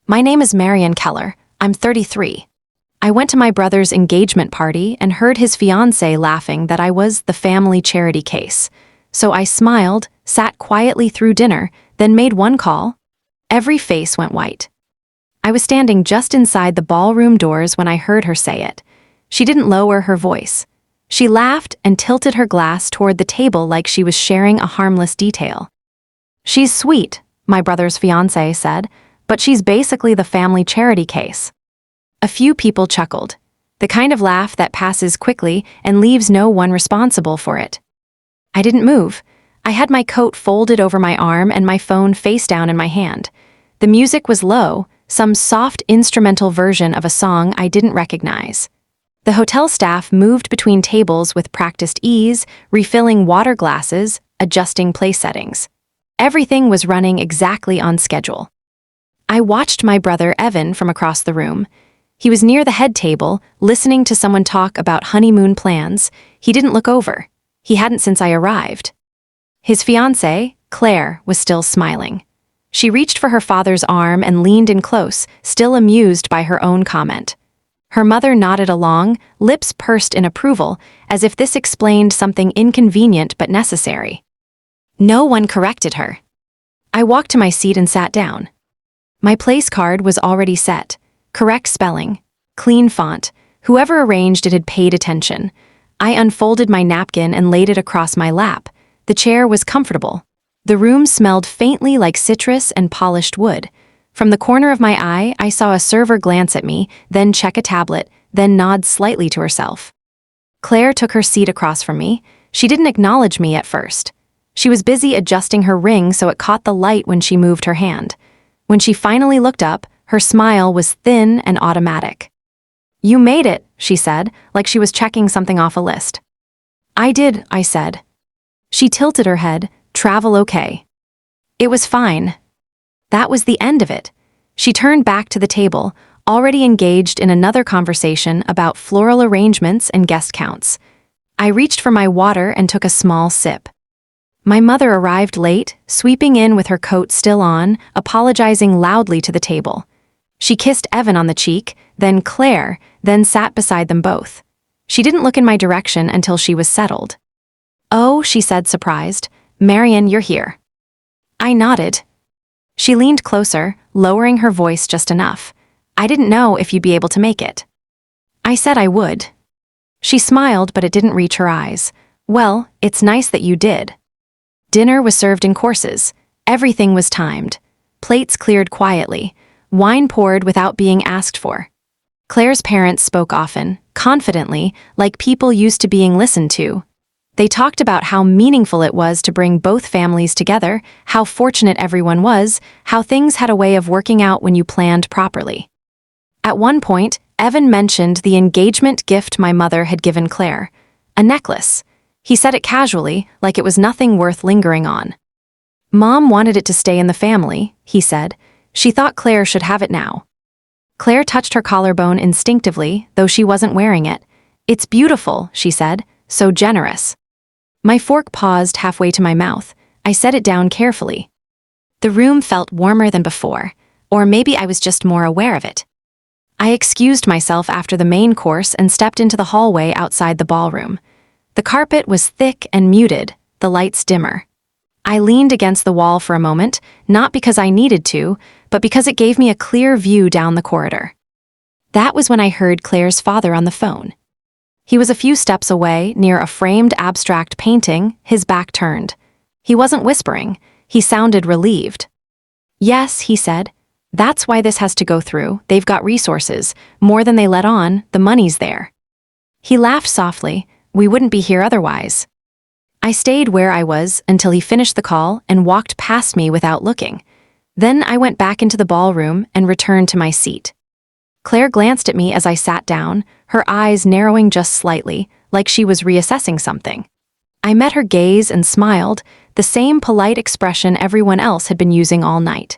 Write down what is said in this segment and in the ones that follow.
My name is Marianne Keller. I'm 33. I went to my brother's engagement party and heard his fiancée laughing that I was the family charity case. So I smiled, sat quietly through dinner, then made one call. Every face went white. I was standing just inside the ballroom doors when I heard her say it. She didn't lower her voice. She laughed and tilted her glass toward the table like she was sharing a harmless detail. "She's sweet," my brother's fiancée said, "but she's basically the family charity case." A few people chuckled, the kind of laugh that passes quickly and leaves no one responsible for it. I didn't move. I had my coat folded over my arm and my phone face down in my hand. The music was low, some soft instrumental version of a song I didn't recognize. The hotel staff moved between tables with practiced ease, refilling water glasses, adjusting place settings. Everything was running exactly on schedule. I watched my brother Evan from across the room. He was near the head table, listening to someone talk about honeymoon plans. He didn't look over. He hadn't since I arrived. His fiancée, Claire, was still smiling. She reached for her father's arm and leaned in close, still amused by her own comment. Her mother nodded along, lips pursed in approval, as if this explained something inconvenient but necessary. No one corrected her. I walked to my seat and sat down. My place card was already set. Correct spelling, clean font. Whoever arranged it had paid attention. I unfolded my napkin and laid it across my lap. The chair was comfortable. The room smelled faintly like citrus and polished wood. From the corner of my eye, I saw a server glance at me, then check a tablet, then nod slightly to herself. Claire took her seat across from me. She didn't acknowledge me at first. She was busy adjusting her ring so it caught the light when she moved her hand. When she finally looked up, her smile was thin and automatic. "You made it," she said, like she was checking something off a list. "I did," I said. She tilted her head. "Travel okay?" "It was fine." That was the end of it. She turned back to the table, already engaged in another conversation about floral arrangements and guest counts. I reached for my water and took a small sip. My mother arrived late, sweeping in with her coat still on, apologizing loudly to the table. She kissed Evan on the cheek, then Claire, then sat beside them both. She didn't look in my direction until she was settled. "Oh," she said, surprised. "Marianne, you're here." I nodded. She leaned closer, lowering her voice just enough. "I didn't know if you'd be able to make it." I said I would. She smiled, but it didn't reach her eyes. "Well, it's nice that you did." Dinner was served in courses. Everything was timed. Plates cleared quietly. Wine poured without being asked for. Claire's parents spoke often, confidently, like people used to being listened to. They talked about how meaningful it was to bring both families together, how fortunate everyone was, how things had a way of working out when you planned properly. At one point, Evan mentioned the engagement gift my mother had given Claire, a necklace. He said it casually, like it was nothing worth lingering on. "Mom wanted it to stay in the family," he said. "She thought Claire should have it now." Claire touched her collarbone instinctively, though she wasn't wearing it. "It's beautiful," she said, "so generous." My fork paused halfway to my mouth. I set it down carefully. The room felt warmer than before, or maybe I was just more aware of it. I excused myself after the main course and stepped into the hallway outside the ballroom. The carpet was thick and muted, the lights dimmer. I leaned against the wall for a moment, not because I needed to, but because it gave me a clear view down the corridor. That was when I heard Claire's father on the phone. He was a few steps away, near a framed abstract painting, his back turned. He wasn't whispering. He sounded relieved. "Yes," he said. "That's why this has to go through. They've got resources. More than they let on, the money's there." He laughed softly. "We wouldn't be here otherwise." I stayed where I was until he finished the call and walked past me without looking. Then I went back into the ballroom and returned to my seat. Claire glanced at me as I sat down, her eyes narrowing just slightly, like she was reassessing something. I met her gaze and smiled, the same polite expression everyone else had been using all night.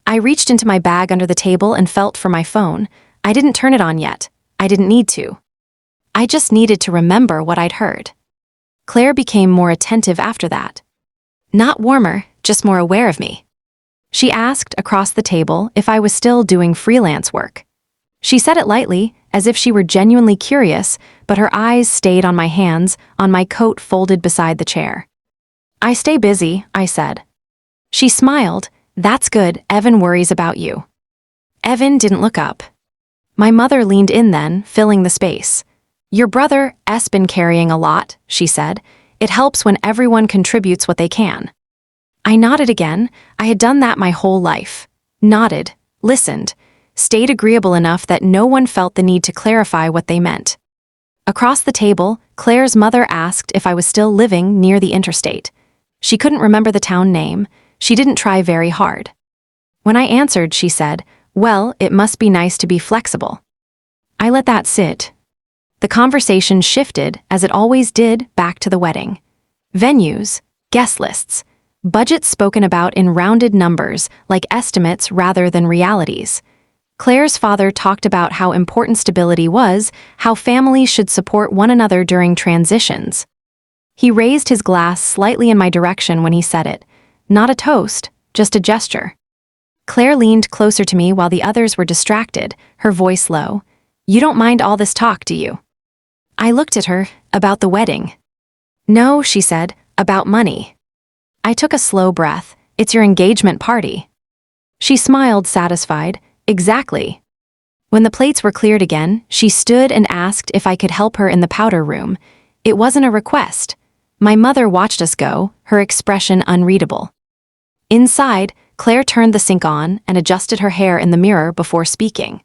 I reached into my bag under the table and felt for my phone. I didn't turn it on yet. I didn't need to. I just needed to remember what I'd heard. Claire became more attentive after that. Not warmer, just more aware of me. She asked across the table if I was still doing freelance work. She said it lightly, as if she were genuinely curious, but her eyes stayed on my hands, on my coat folded beside the chair. I stay busy, I said. She smiled. That's good, Evan worries about you. Evan didn't look up. My mother leaned in then, filling the space. Your brother's been carrying a lot, she said. It helps when everyone contributes what they can. I nodded again. I had done that my whole life. Nodded, listened, stayed agreeable enough that no one felt the need to clarify what they meant. Across the table, Claire's mother asked if I was still living near the interstate. She couldn't remember the town name. She didn't try very hard. When I answered, she said, well, it must be nice to be flexible. I let that sit. The conversation shifted, as it always did, back to the wedding. Venues, guest lists, budgets spoken about in rounded numbers, like estimates rather than realities. Claire's father talked about how important stability was, how families should support one another during transitions. He raised his glass slightly in my direction when he said it. Not a toast, just a gesture. Claire leaned closer to me while the others were distracted, her voice low. You don't mind all this talk, do you? I looked at her. About the wedding. No, she said, about money. I took a slow breath. It's your engagement party. She smiled, satisfied. Exactly. When the plates were cleared again, she stood and asked if I could help her in the powder room. It wasn't a request. My mother watched us go, her expression unreadable. Inside, Claire turned the sink on and adjusted her hair in the mirror before speaking.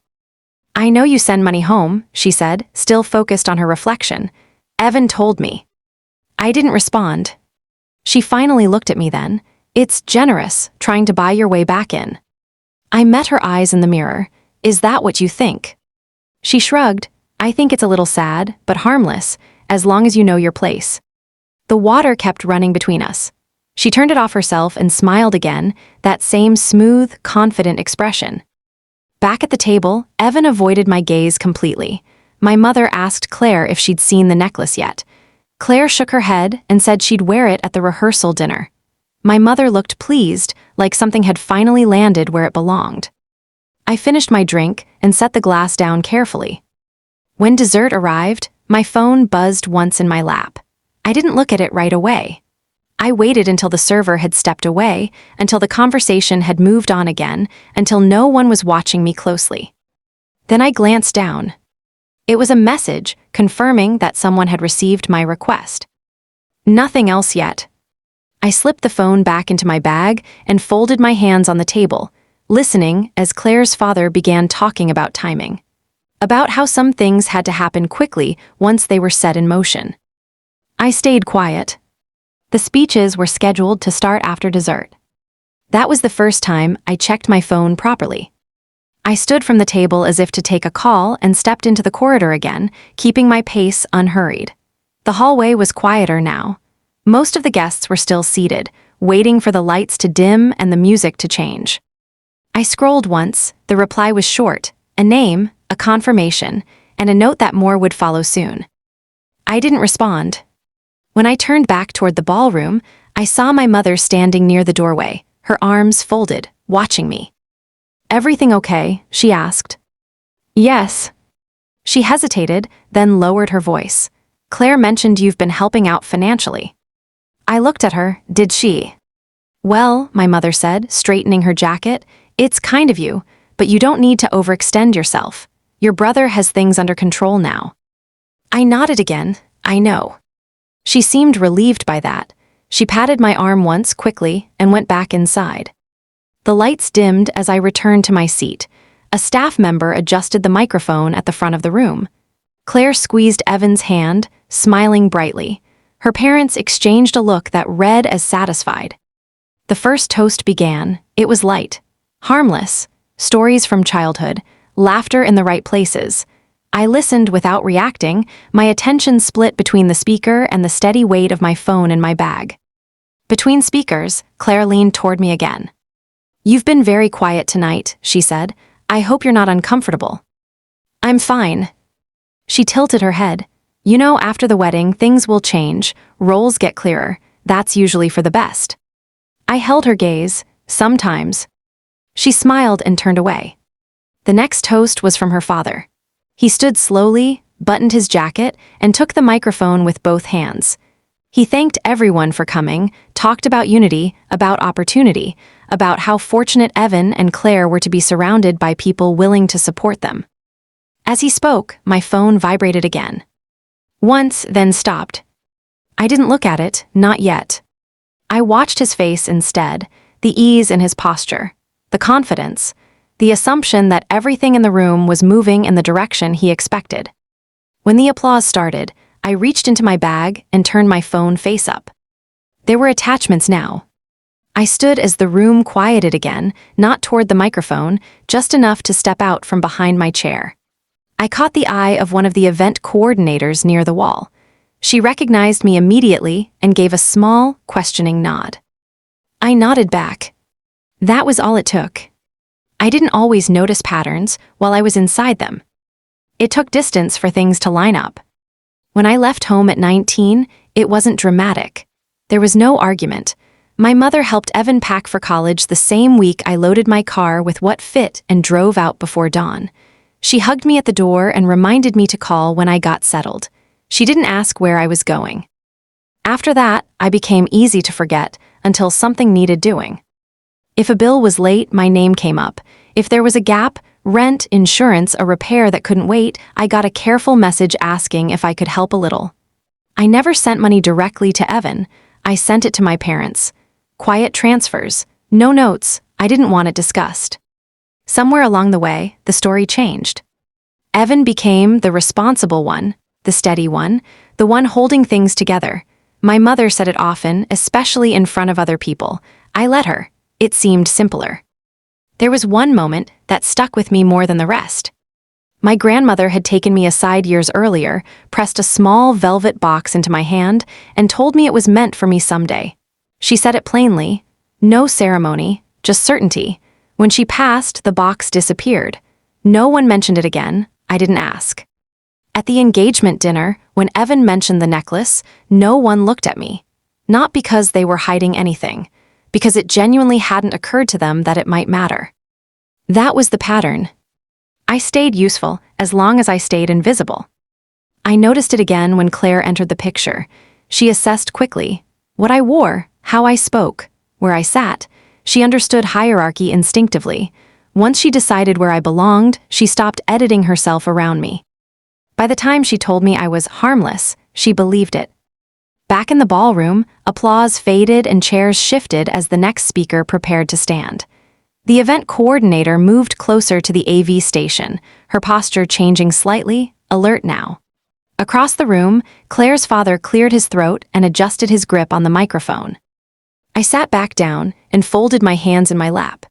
I know you send money home, she said, still focused on her reflection. Evan told me. I didn't respond. She finally looked at me then. It's generous, trying to buy your way back in. I met her eyes in the mirror. Is that what you think? She shrugged. I think it's a little sad, but harmless, as long as you know your place. The water kept running between us. She turned it off herself and smiled again, that same smooth, confident expression. Back at the table, Evan avoided my gaze completely. My mother asked Claire if she'd seen the necklace yet. Claire shook her head and said she'd wear it at the rehearsal dinner. My mother looked pleased, like something had finally landed where it belonged. I finished my drink and set the glass down carefully. When dessert arrived, my phone buzzed once in my lap. I didn't look at it right away. I waited until the server had stepped away, until the conversation had moved on again, until no one was watching me closely. Then I glanced down. It was a message confirming that someone had received my request. Nothing else yet. I slipped the phone back into my bag and folded my hands on the table, listening as Claire's father began talking about timing. About how some things had to happen quickly once they were set in motion. I stayed quiet. The speeches were scheduled to start after dessert. That was the first time I checked my phone properly. I stood from the table as if to take a call and stepped into the corridor again, keeping my pace unhurried. The hallway was quieter now. Most of the guests were still seated, waiting for the lights to dim and the music to change. I scrolled once. The reply was short, a name, a confirmation, and a note that more would follow soon. I didn't respond. When I turned back toward the ballroom, I saw my mother standing near the doorway, her arms folded, watching me. Everything okay? She asked. Yes. She hesitated, then lowered her voice. Claire mentioned you've been helping out financially. I looked at her. Did she? Well, my mother said, straightening her jacket, it's kind of you, but you don't need to overextend yourself. Your brother has things under control now. I nodded again. I know. She seemed relieved by that. She patted my arm once quickly and went back inside. The lights dimmed as I returned to my seat. A staff member adjusted the microphone at the front of the room. Claire squeezed Evan's hand, smiling brightly. Her parents exchanged a look that read as satisfied. The first toast began. It was light, harmless, stories from childhood, laughter in the right places. I listened without reacting, my attention split between the speaker and the steady weight of my phone in my bag. Between speakers, Claire leaned toward me again. You've been very quiet tonight, she said. I hope you're not uncomfortable. I'm fine. She tilted her head. You know, after the wedding, things will change, roles get clearer. That's usually for the best. I held her gaze. Sometimes. She smiled and turned away. The next toast was from her father. He stood slowly, buttoned his jacket, and took the microphone with both hands. He thanked everyone for coming, talked about unity, about opportunity, about how fortunate Evan and Claire were to be surrounded by people willing to support them. As he spoke, my phone vibrated again. Once, then stopped. I didn't look at it, not yet. I watched his face instead, the ease in his posture, the confidence, the assumption that everything in the room was moving in the direction he expected. When the applause started, I reached into my bag and turned my phone face up. There were attachments now. I stood as the room quieted again, not toward the microphone, just enough to step out from behind my chair. I caught the eye of one of the event coordinators near the wall. She recognized me immediately and gave a small, questioning nod. I nodded back. That was all it took. I didn't always notice patterns while I was inside them. It took distance for things to line up. When I left home at 19, it wasn't dramatic. There was no argument. My mother helped Evan pack for college the same week I loaded my car with what fit and drove out before dawn. She hugged me at the door and reminded me to call when I got settled. She didn't ask where I was going. After that, I became easy to forget until something needed doing. If a bill was late, my name came up. If there was a gap, rent, insurance, a repair that couldn't wait, I got a careful message asking if I could help a little. I never sent money directly to Evan. I sent it to my parents. Quiet transfers, no notes, I didn't want it discussed. Somewhere along the way, the story changed. Evan became the responsible one, the steady one, the one holding things together. My mother said it often, especially in front of other people. I let her. It seemed simpler. There was one moment that stuck with me more than the rest. My grandmother had taken me aside years earlier, pressed a small velvet box into my hand, and told me it was meant for me someday. She said it plainly, no ceremony, just certainty. When she passed, the box disappeared. No one mentioned it again. I didn't ask. At the engagement dinner, when Evan mentioned the necklace, no one looked at me. Not because they were hiding anything, because it genuinely hadn't occurred to them that it might matter. That was the pattern. I stayed useful as long as I stayed invisible. I noticed it again when Claire entered the picture. She assessed quickly what I wore, how I spoke, where I sat. She understood hierarchy instinctively. Once she decided where I belonged, she stopped editing herself around me. By the time she told me I was harmless, she believed it. Back in the ballroom, applause faded and chairs shifted as the next speaker prepared to stand. The event coordinator moved closer to the AV station, her posture changing slightly, alert now. Across the room, Claire's father cleared his throat and adjusted his grip on the microphone. I sat back down and folded my hands in my lap.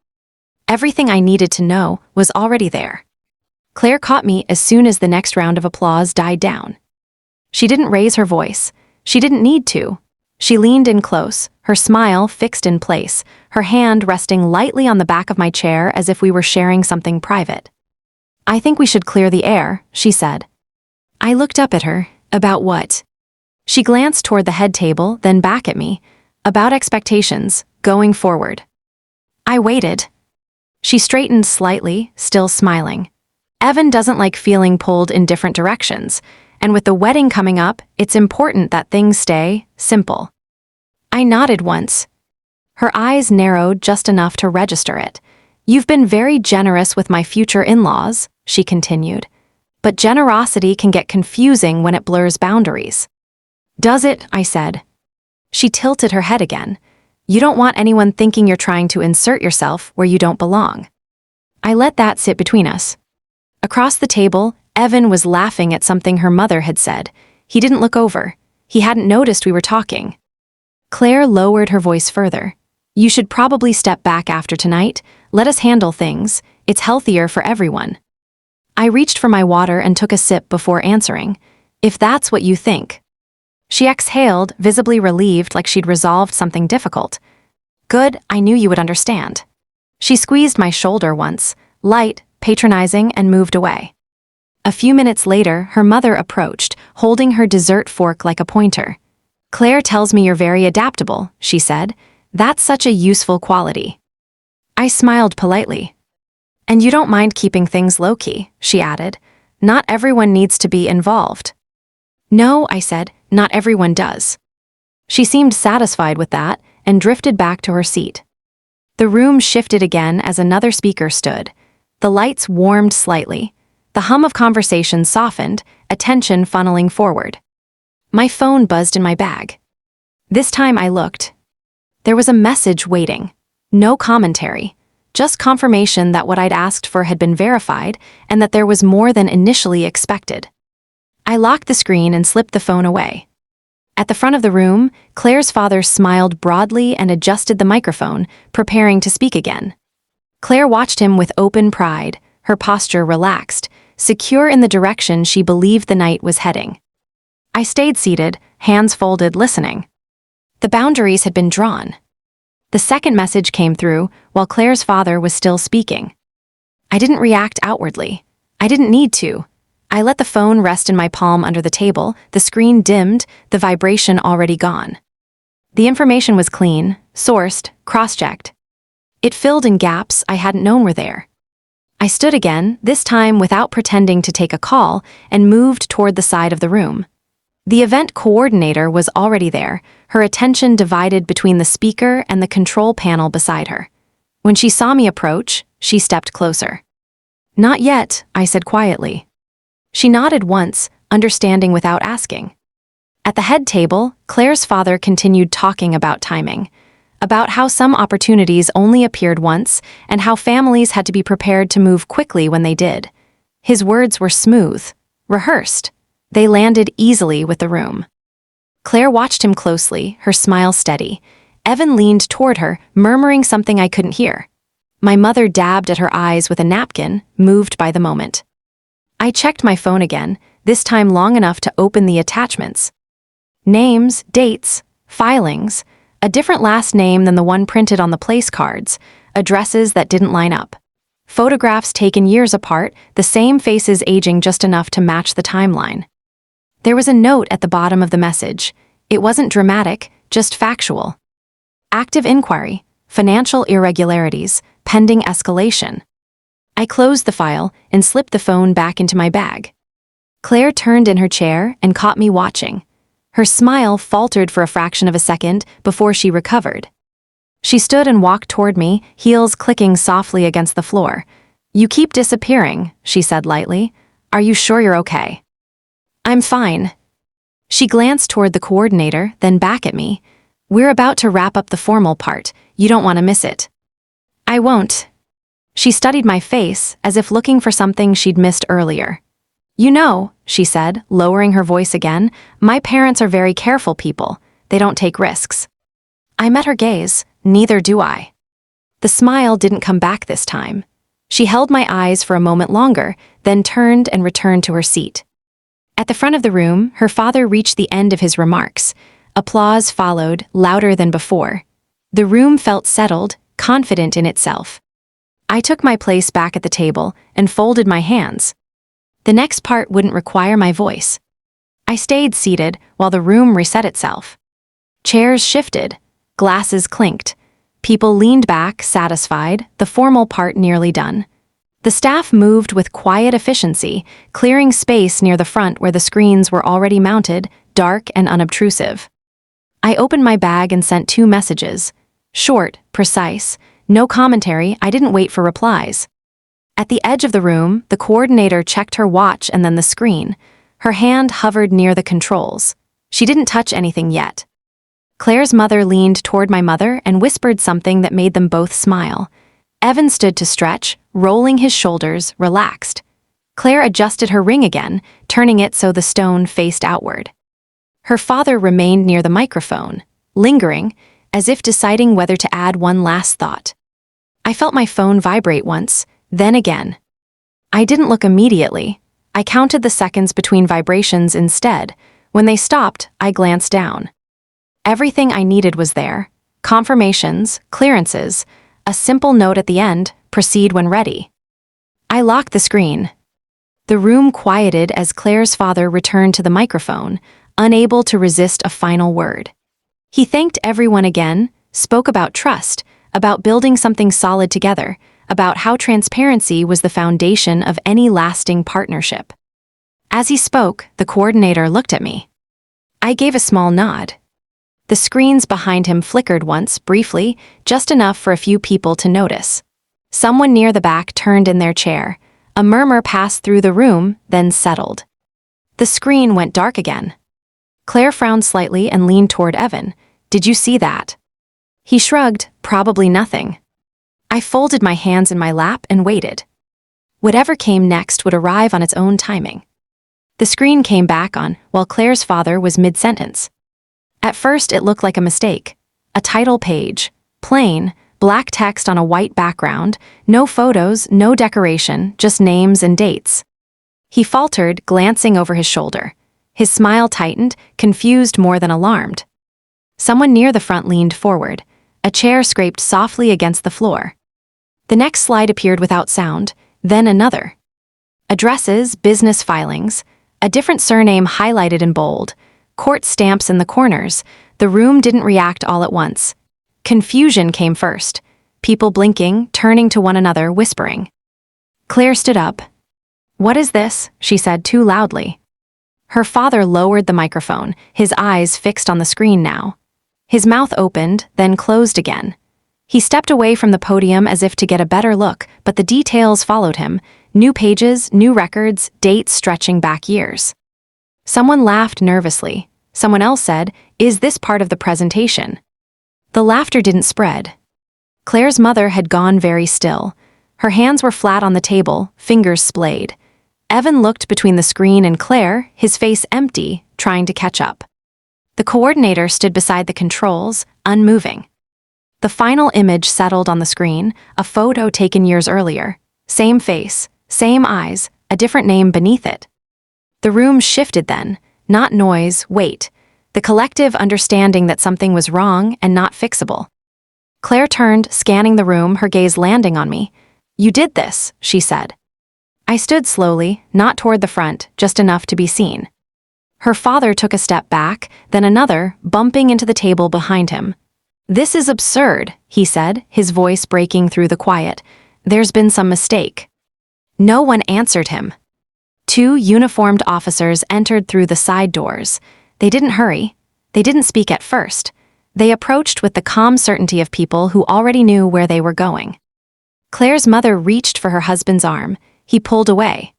Everything I needed to know was already there. Claire caught me as soon as the next round of applause died down. She didn't raise her voice. She didn't need to. She leaned in close, her smile fixed in place, her hand resting lightly on the back of my chair as if we were sharing something private. I think we should clear the air, she said. I looked up at her. About what? She glanced toward the head table, then back at me. About expectations, going forward. I waited. She straightened slightly, still smiling. Evan doesn't like feeling pulled in different directions. And with the wedding coming up, it's important that things stay simple. I nodded once. Her eyes narrowed just enough to register it. You've been very generous with my future in-laws, she continued. But generosity can get confusing when it blurs boundaries. Does it? I said. She tilted her head again. You don't want anyone thinking you're trying to insert yourself where you don't belong. I let that sit between us. Across the table, Evan was laughing at something her mother had said. He didn't look over. He hadn't noticed we were talking. Claire lowered her voice further. You should probably step back after tonight. Let us handle things. It's healthier for everyone. I reached for my water and took a sip before answering. If that's what you think. She exhaled, visibly relieved like she'd resolved something difficult. Good, I knew you would understand. She squeezed my shoulder once, light, patronizing, and moved away. A few minutes later, her mother approached, holding her dessert fork like a pointer. Claire tells me you're very adaptable, she said. That's such a useful quality. I smiled politely. And you don't mind keeping things low-key, she added. Not everyone needs to be involved. No, I said, not everyone does. She seemed satisfied with that and drifted back to her seat. The room shifted again as another speaker stood. The lights warmed slightly. The hum of conversation softened, attention funneling forward. My phone buzzed in my bag. This time I looked. There was a message waiting. No commentary. Just confirmation that what I'd asked for had been verified and that there was more than initially expected. I locked the screen and slipped the phone away. At the front of the room, Claire's father smiled broadly and adjusted the microphone, preparing to speak again. Claire watched him with open pride, her posture relaxed, secure in the direction she believed the night was heading. I stayed seated, hands folded, listening. The boundaries had been drawn. The second message came through while Claire's father was still speaking. I didn't react outwardly. I didn't need to. I let the phone rest in my palm under the table, the screen dimmed, the vibration already gone. The information was clean, sourced, cross-checked. It filled in gaps I hadn't known were there. I stood again, this time without pretending to take a call, and moved toward the side of the room. The event coordinator was already there, her attention divided between the speaker and the control panel beside her. When she saw me approach, she stepped closer. Not yet, I said quietly. She nodded once, understanding without asking. At the head table, Claire's father continued talking about timing, about how some opportunities only appeared once and how families had to be prepared to move quickly when they did. His words were smooth, rehearsed. They landed easily with the room. Claire watched him closely, her smile steady. Evan leaned toward her, murmuring something I couldn't hear. My mother dabbed at her eyes with a napkin, moved by the moment. I checked my phone again, this time long enough to open the attachments. Names, dates, filings, a different last name than the one printed on the place cards, addresses that didn't line up. Photographs taken years apart, the same faces aging just enough to match the timeline. There was a note at the bottom of the message. It wasn't dramatic, just factual. Active inquiry, financial irregularities, pending escalation. I closed the file and slipped the phone back into my bag. Claire turned in her chair and caught me watching. Her smile faltered for a fraction of a second before she recovered. She stood and walked toward me, heels clicking softly against the floor. You keep disappearing, she said lightly. Are you sure you're okay? I'm fine. She glanced toward the coordinator, then back at me. We're about to wrap up the formal part. You don't want to miss it. I won't. She studied my face, as if looking for something she'd missed earlier. You know, she said, lowering her voice again, my parents are very careful people. They don't take risks. I met her gaze. Neither do I. The smile didn't come back this time. She held my eyes for a moment longer, then turned and returned to her seat. At the front of the room, her father reached the end of his remarks. Applause followed, louder than before. The room felt settled, confident in itself. I took my place back at the table and folded my hands. The next part wouldn't require my voice. I stayed seated while the room reset itself. Chairs shifted, glasses clinked. People leaned back, satisfied, the formal part nearly done. The staff moved with quiet efficiency, clearing space near the front where the screens were already mounted, dark and unobtrusive. I opened my bag and sent 2 messages. Short, precise, no commentary. I didn't wait for replies. At the edge of the room, the coordinator checked her watch and then the screen. Her hand hovered near the controls. She didn't touch anything yet. Claire's mother leaned toward my mother and whispered something that made them both smile. Evan stood to stretch, rolling his shoulders, relaxed. Claire adjusted her ring again, turning it so the stone faced outward. Her father remained near the microphone, lingering, as if deciding whether to add one last thought. I felt my phone vibrate once, then again. I didn't look immediately. I counted the seconds between vibrations instead. When they stopped, I glanced down. Everything I needed was there. Confirmations, clearances, a simple note at the end, proceed when ready. I locked the screen. The room quieted as Claire's father returned to the microphone, unable to resist a final word. He thanked everyone again, spoke about trust, about building something solid together, about how transparency was the foundation of any lasting partnership. As he spoke, the coordinator looked at me. I gave a small nod. The screens behind him flickered once, briefly, just enough for a few people to notice. Someone near the back turned in their chair. A murmur passed through the room, then settled. The screen went dark again. Claire frowned slightly and leaned toward Evan. "Did you see that?" He shrugged, "Probably nothing." I folded my hands in my lap and waited. Whatever came next would arrive on its own timing. The screen came back on while Claire's father was mid-sentence. At first, it looked like a mistake. A title page. Plain, black text on a white background, no photos, no decoration, just names and dates. He faltered, glancing over his shoulder. His smile tightened, confused more than alarmed. Someone near the front leaned forward. A chair scraped softly against the floor. The next slide appeared without sound, then another. Addresses, business filings, a different surname highlighted in bold, court stamps in the corners. The room didn't react all at once. Confusion came first, people blinking, turning to one another, whispering. Claire stood up. "What is this?" she said too loudly. Her father lowered the microphone, his eyes fixed on the screen now. His mouth opened, then closed again. He stepped away from the podium as if to get a better look, but the details followed him. New pages, new records, dates stretching back years. Someone laughed nervously. Someone else said, "Is this part of the presentation?" The laughter didn't spread. Claire's mother had gone very still. Her hands were flat on the table, fingers splayed. Evan looked between the screen and Claire, his face empty, trying to catch up. The coordinator stood beside the controls, unmoving. The final image settled on the screen, a photo taken years earlier. Same face, same eyes, a different name beneath it. The room shifted then, not noise, weight, the collective understanding that something was wrong and not fixable. Claire turned, scanning the room, her gaze landing on me. "You did this," she said. I stood slowly, not toward the front, just enough to be seen. Her father took a step back, then another, bumping into the table behind him. "This is absurd," he said, his voice breaking through the quiet. "There's been some mistake." No one answered him. Two uniformed officers entered through the side doors. They didn't hurry. They didn't speak at first. They approached with the calm certainty of people who already knew where they were going. Claire's mother reached for her husband's arm. He pulled away.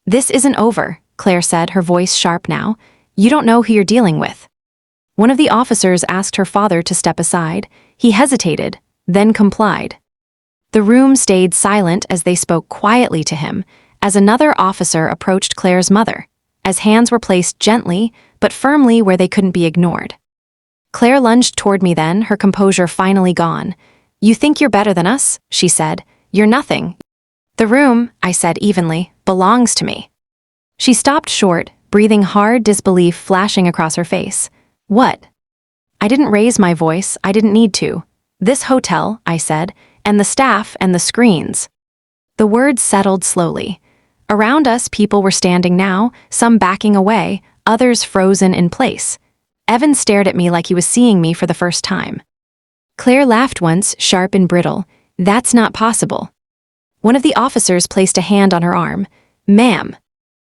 "This isn't over," Claire said, her voice sharp now. "You don't know who you're dealing with." One of the officers asked her father to step aside. He hesitated, then complied. The room stayed silent as they spoke quietly to him, as another officer approached Claire's mother, as hands were placed gently but firmly where they couldn't be ignored. Claire lunged toward me then, her composure finally gone. "You think you're better than us?" she said. "You're nothing." "The room," I said evenly, "belongs to me." She stopped short, breathing hard, disbelief flashing across her face. "What?" I didn't raise my voice, I didn't need to. "This hotel," I said, "and the staff and the screens." The words settled slowly. Around us, people were standing now, some backing away, others frozen in place. Evan stared at me like he was seeing me for the first time. Claire laughed once, sharp and brittle. "That's not possible." One of the officers placed a hand on her arm. "Ma'am."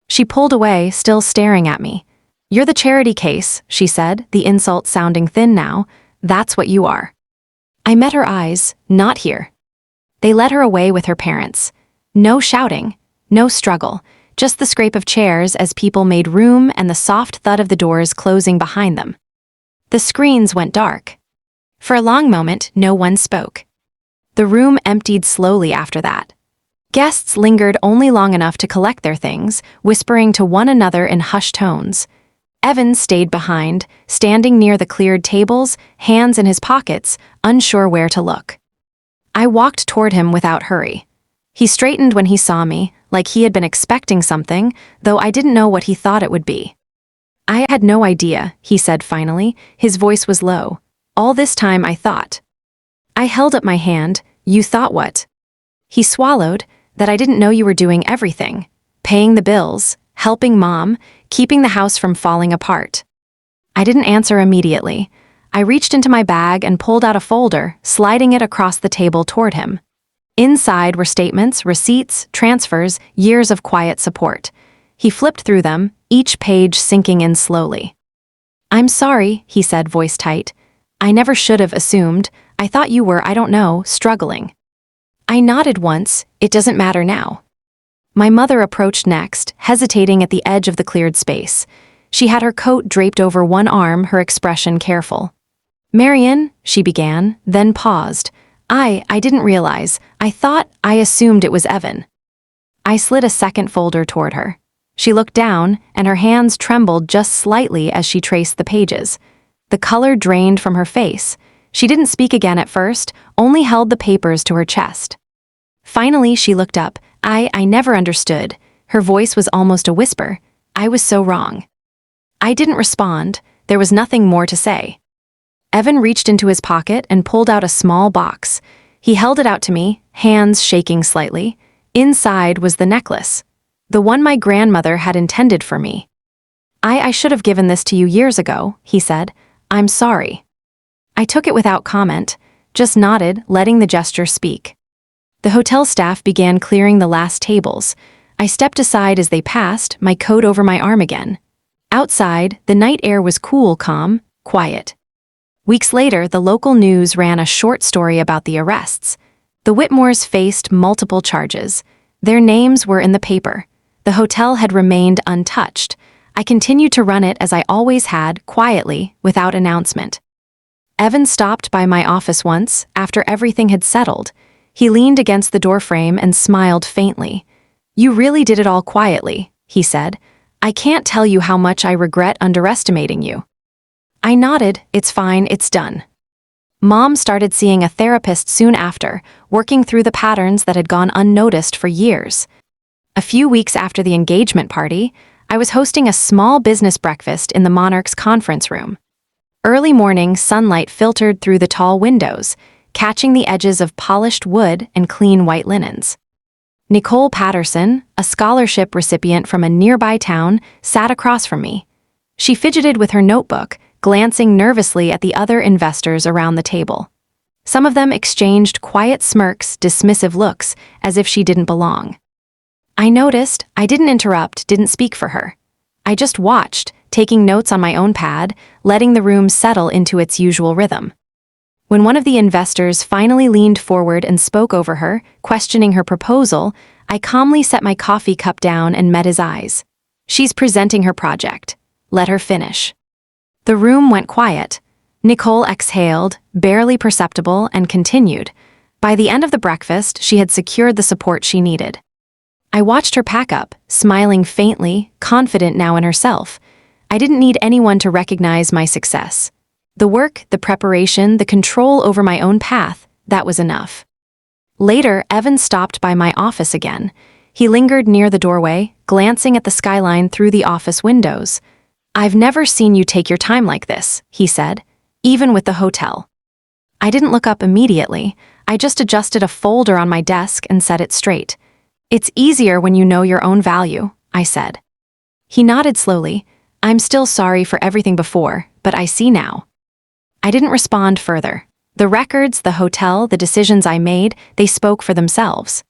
She pulled away, still staring at me. "You're the charity case," she said, the insult sounding thin now. "That's what you are." I met her eyes, not here. They led her away with her parents. No shouting, no struggle, just the scrape of chairs as people made room and the soft thud of the doors closing behind them. The screens went dark. For a long moment, no one spoke. The room emptied slowly after that. Guests lingered only long enough to collect their things, whispering to one another in hushed tones. Evan stayed behind, standing near the cleared tables, hands in his pockets, unsure where to look. I walked toward him without hurry. He straightened when he saw me, like he had been expecting something, though I didn't know what he thought it would be. "I had no idea," he said finally. His voice was low. "All this time I thought." I held up my hand. "You thought what?" He swallowed. "That I didn't know you were doing everything. Paying the bills, helping Mom, keeping the house from falling apart." I didn't answer immediately. I reached into my bag and pulled out a folder, sliding it across the table toward him. Inside were statements, receipts, transfers, years of quiet support. He flipped through them, each page sinking in slowly. "I'm sorry," he said, voice tight. "I never should have assumed. I thought you were, I don't know, struggling." I nodded once. "It doesn't matter now." My mother approached next, hesitating at the edge of the cleared space. She had her coat draped over one arm, her expression careful. "Marianne," she began, then paused. I didn't realize. I assumed it was Evan." I slid a second folder toward her. She looked down, and her hands trembled just slightly as she traced the pages. The color drained from her face. She didn't speak again at first, only held the papers to her chest. Finally, she looked up. I never understood." Her voice was almost a whisper. "I was so wrong." I didn't respond. There was nothing more to say. Evan reached into his pocket and pulled out a small box. He held it out to me, hands shaking slightly. Inside was the necklace, the one my grandmother had intended for me. I should have given this to you years ago," he said. "I'm sorry." I took it without comment, just nodded, letting the gesture speak. The hotel staff began clearing the last tables. I stepped aside as they passed, my coat over my arm again. Outside, the night air was cool, calm, quiet. Weeks later, the local news ran a short story about the arrests. The Whitmores faced multiple charges. Their names were in the paper. The hotel had remained untouched. I continued to run it as I always had, quietly, without announcement. Evan stopped by my office once, after everything had settled. He leaned against the doorframe and smiled faintly. "You really did it all quietly," he said. "I can't tell you how much I regret underestimating you." I nodded. "It's fine, it's done." Mom started seeing a therapist soon after, working through the patterns that had gone unnoticed for years. A few weeks after the engagement party, I was hosting a small business breakfast in the Monarch's conference room. Early morning sunlight filtered through the tall windows, catching the edges of polished wood and clean white linens. Nicole Patterson, a scholarship recipient from a nearby town, sat across from me. She fidgeted with her notebook, glancing nervously at the other investors around the table. Some of them exchanged quiet smirks, dismissive looks, as if she didn't belong. I noticed. I didn't interrupt, didn't speak for her. I just watched, taking notes on my own pad, letting the room settle into its usual rhythm. When one of the investors finally leaned forward and spoke over her, questioning her proposal, I calmly set my coffee cup down and met his eyes. "She's presenting her project. Let her finish." The room went quiet. Nicole exhaled, barely perceptible, and continued. By the end of the breakfast, she had secured the support she needed. I watched her pack up, smiling faintly, confident now in herself. I didn't need anyone to recognize my success. The work, the preparation, the control over my own path, that was enough. Later, Evan stopped by my office again. He lingered near the doorway, glancing at the skyline through the office windows. "I've never seen you take your time like this," he said, "even with the hotel." I didn't look up immediately. I just adjusted a folder on my desk and set it straight. "It's easier when you know your own value," I said. He nodded slowly. "I'm still sorry for everything before, but I see now." I didn't respond further. The records, the hotel, the decisions I made, they spoke for themselves.